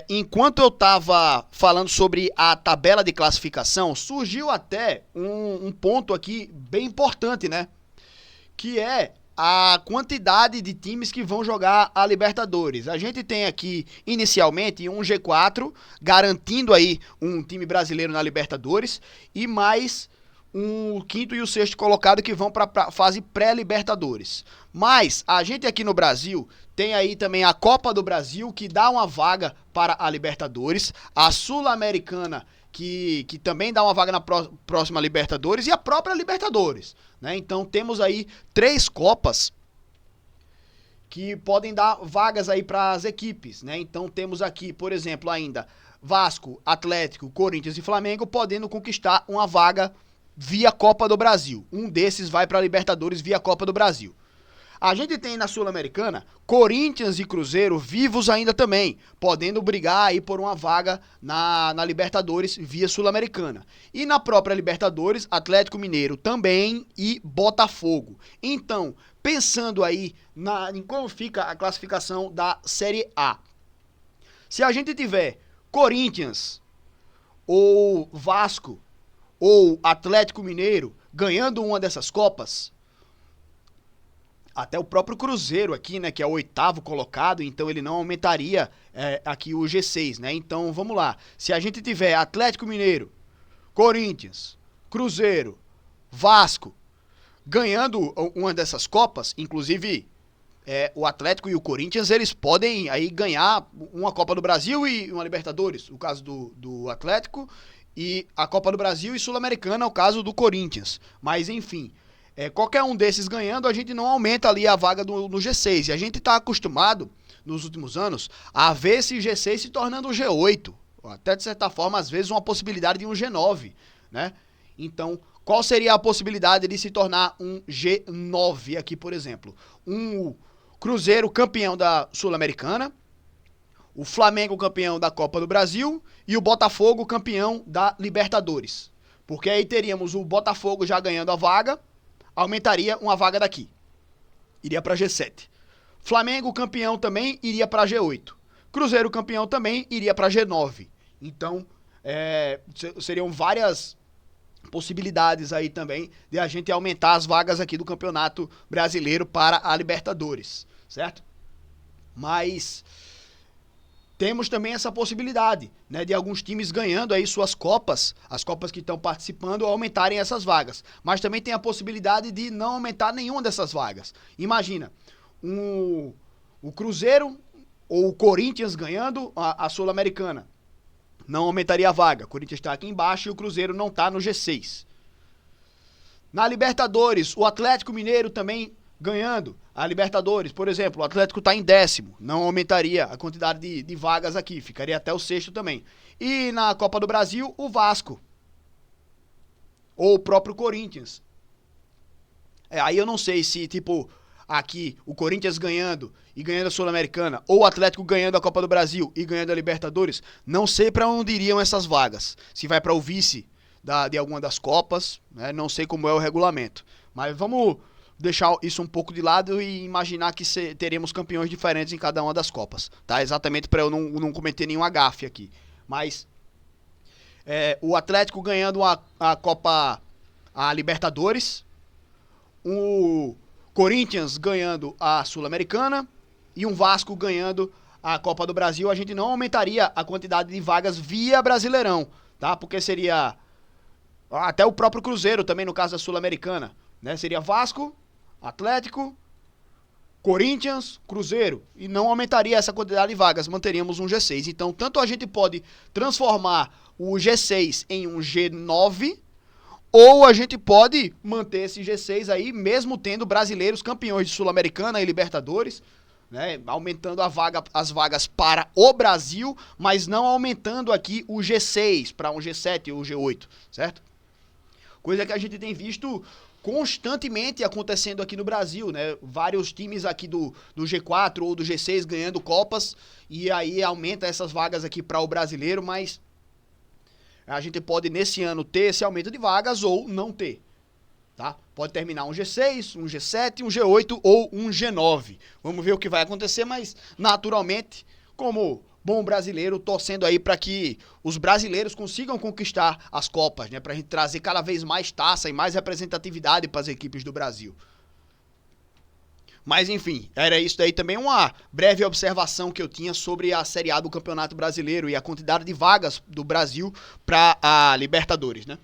Enquanto eu estava falando sobre a tabela de classificação, surgiu até um ponto aqui bem importante, né? Que é a quantidade de times que vão jogar a Libertadores. A gente tem aqui, inicialmente, um G4, garantindo aí um time brasileiro na Libertadores, e mais o quinto e o sexto colocado que vão para a fase pré-Libertadores. Mas a gente aqui no Brasil tem aí também a Copa do Brasil, que dá uma vaga para a Libertadores, a Sul-Americana, que também dá uma vaga na próxima Libertadores, e a própria Libertadores. Né? Então temos aí 3 Copas que podem dar vagas aí para as equipes. Né? Então temos aqui, por exemplo, ainda Vasco, Atlético, Corinthians e Flamengo podendo conquistar uma vaga via Copa do Brasil. Um desses vai para a Libertadores via Copa do Brasil. A gente tem na Sul-Americana Corinthians e Cruzeiro vivos ainda também, podendo brigar aí por uma vaga na Libertadores via Sul-Americana. E na própria Libertadores, Atlético Mineiro também e Botafogo. Então, pensando aí em como fica a classificação da Série A. Se a gente tiver Corinthians ou Vasco ou Atlético Mineiro ganhando uma dessas Copas, até o próprio Cruzeiro aqui, né, que é o 8º colocado, então ele não aumentaria aqui o G6, né? Então vamos lá. Se a gente tiver Atlético Mineiro, Corinthians, Cruzeiro, Vasco ganhando uma dessas Copas, inclusive o Atlético e o Corinthians, eles podem aí ganhar uma Copa do Brasil e uma Libertadores, o caso do Atlético, e a Copa do Brasil e Sul-Americana, o caso do Corinthians. Mas enfim, qualquer um desses ganhando, a gente não aumenta ali a vaga no G6. E a gente está acostumado, nos últimos anos, a ver esse G6 se tornando um G8. Até, de certa forma, às vezes, uma possibilidade de um G9, né? Então, qual seria a possibilidade de se tornar um G9 aqui, por exemplo? Um Cruzeiro campeão da Sul-Americana, o Flamengo campeão da Copa do Brasil e o Botafogo campeão da Libertadores. Porque aí teríamos o Botafogo já ganhando a vaga, aumentaria uma vaga daqui. Iria para G7. Flamengo campeão também iria para G8. Cruzeiro campeão também iria para G9. Então, seriam várias possibilidades aí também de a gente aumentar as vagas aqui do Campeonato Brasileiro para a Libertadores, certo? Mas temos também essa possibilidade, né, de alguns times ganhando aí suas Copas, as Copas que estão participando, aumentarem essas vagas. Mas também tem a possibilidade de não aumentar nenhuma dessas vagas. Imagina, o Cruzeiro ou o Corinthians ganhando a Sul-Americana. Não aumentaria a vaga. O Corinthians está aqui embaixo e o Cruzeiro não está no G6. Na Libertadores, o Atlético Mineiro também ganhando a Libertadores, por exemplo, o Atlético está em 10º, não aumentaria a quantidade de vagas aqui, ficaria até o 6º também. E na Copa do Brasil, o Vasco. Ou o próprio Corinthians. Aí eu não sei se, tipo, aqui o Corinthians ganhando e ganhando a Sul-Americana, ou o Atlético ganhando a Copa do Brasil e ganhando a Libertadores, não sei para onde iriam essas vagas. Se vai para o vice de alguma das Copas, né? Não sei como é o regulamento. Mas vamos deixar isso um pouco de lado e imaginar que teremos campeões diferentes em cada uma das Copas, tá? Exatamente para eu não cometer nenhum agafe aqui. Mas o Atlético ganhando a Copa, a Libertadores, o Corinthians ganhando a Sul-Americana e um Vasco ganhando a Copa do Brasil, a gente não aumentaria a quantidade de vagas via Brasileirão, tá? Porque seria até o próprio Cruzeiro também no caso da Sul-Americana, né? Seria Vasco, Atlético, Corinthians, Cruzeiro, e não aumentaria essa quantidade de vagas, manteríamos um G6. Então, tanto a gente pode transformar o G6 em um G9, ou a gente pode manter esse G6 aí, mesmo tendo brasileiros campeões de Sul-Americana e Libertadores, né, aumentando as vagas para o Brasil, mas não aumentando aqui o G6 para um G7 ou G8, certo? Coisa que a gente tem visto constantemente acontecendo aqui no Brasil, né? Vários times aqui do G4 ou do G6 ganhando Copas, e aí aumenta essas vagas aqui para o brasileiro, mas a gente pode nesse ano ter esse aumento de vagas ou não ter, tá? Pode terminar um G6, um G7, um G8 ou um G9. Vamos ver o que vai acontecer, mas naturalmente, como bom brasileiro, torcendo aí para que os brasileiros consigam conquistar as Copas, né? Pra gente trazer cada vez mais taça e mais representatividade para as equipes do Brasil. Mas enfim, era isso daí também, uma breve observação que eu tinha sobre a Série A do Campeonato Brasileiro e a quantidade de vagas do Brasil para a Libertadores, né?